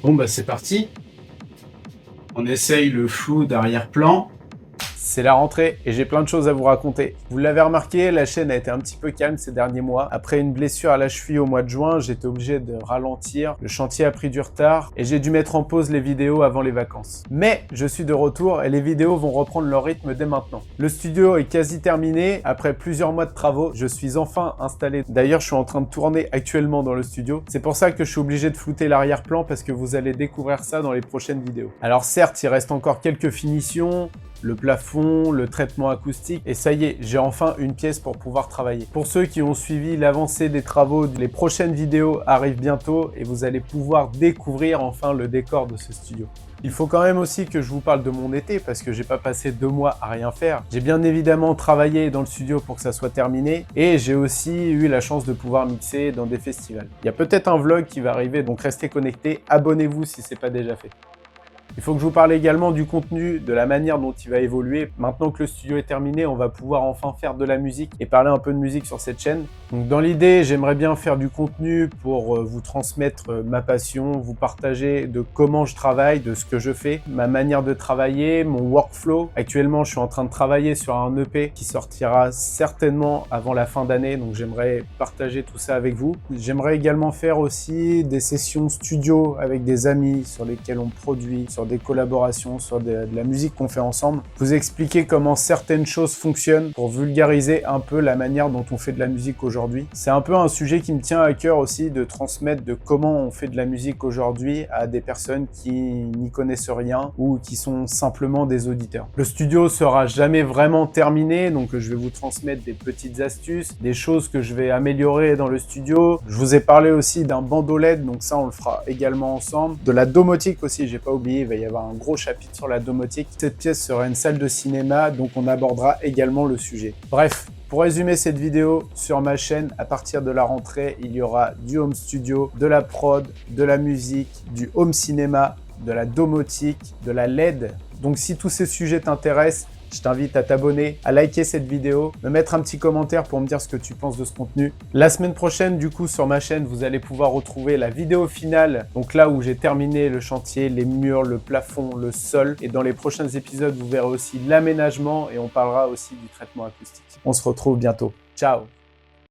Bon bah c'est parti. On essaye le flou d'arrière-plan. C'est la rentrée et j'ai plein de choses à vous raconter. Vous l'avez remarqué, la chaîne a été un petit peu calme ces derniers mois. Après une blessure à la cheville au mois de juin, j'étais obligé de ralentir. Le chantier a pris du retard et j'ai dû mettre en pause les vidéos avant les vacances. Mais je suis de retour et les vidéos vont reprendre leur rythme dès maintenant. Le studio est quasi terminé. Après plusieurs mois de travaux, je suis enfin installé. D'ailleurs, je suis en train de tourner actuellement dans le studio. C'est pour ça que je suis obligé de flouter l'arrière-plan parce que vous allez découvrir ça dans les prochaines vidéos. Alors certes, il reste encore quelques finitions, le plafond, le traitement acoustique, et ça y est, j'ai enfin une pièce pour pouvoir travailler. Pour ceux qui ont suivi l'avancée des travaux, les prochaines vidéos arrivent bientôt et vous allez pouvoir découvrir enfin le décor de ce studio. Il faut quand même aussi que je vous parle de mon été parce que j'ai pas passé 2 mois à rien faire. J'ai bien évidemment travaillé dans le studio pour que ça soit terminé et j'ai aussi eu la chance de pouvoir mixer dans des festivals. Il y a peut-être un vlog qui va arriver, donc restez connectés, abonnez-vous si c'est pas déjà fait. Il faut que je vous parle également du contenu, de la manière dont il va évoluer. Maintenant que le studio est terminé, on va pouvoir enfin faire de la musique et parler un peu de musique sur cette chaîne. Donc dans l'idée, j'aimerais bien faire du contenu pour vous transmettre ma passion, vous partager de comment je travaille, de ce que je fais, ma manière de travailler, mon workflow. Actuellement, je suis en train de travailler sur un EP qui sortira certainement avant la fin d'année, donc j'aimerais partager tout ça avec vous. J'aimerais également faire aussi des sessions studio avec des amis sur lesquelles on produit, sur des collaborations, sur de la musique qu'on fait ensemble. Vous expliquer comment certaines choses fonctionnent pour vulgariser un peu la manière dont on fait de la musique aujourd'hui. C'est un peu un sujet qui me tient à cœur aussi de transmettre de comment on fait de la musique aujourd'hui à des personnes qui n'y connaissent rien ou qui sont simplement des auditeurs. Le studio sera jamais vraiment terminé, donc je vais vous transmettre des petites astuces, des choses que je vais améliorer dans le studio. Je vous ai parlé aussi d'un bandeau LED, donc ça on le fera également ensemble. De la domotique aussi, j'ai pas oublié, il va y avoir un gros chapitre sur la domotique. Cette pièce sera une salle de cinéma, donc on abordera également le sujet. Bref, pour résumer cette vidéo, sur ma chaîne, à partir de la rentrée, il y aura du home studio, de la prod, de la musique, du home cinéma, de la domotique, de la LED. Donc si tous ces sujets t'intéressent, je t'invite à t'abonner, à liker cette vidéo, me mettre un petit commentaire pour me dire ce que tu penses de ce contenu. La semaine prochaine, du coup, sur ma chaîne, vous allez pouvoir retrouver la vidéo finale. Donc là où j'ai terminé le chantier, les murs, le plafond, le sol. Et dans les prochains épisodes, vous verrez aussi l'aménagement et on parlera aussi du traitement acoustique. On se retrouve bientôt. Ciao!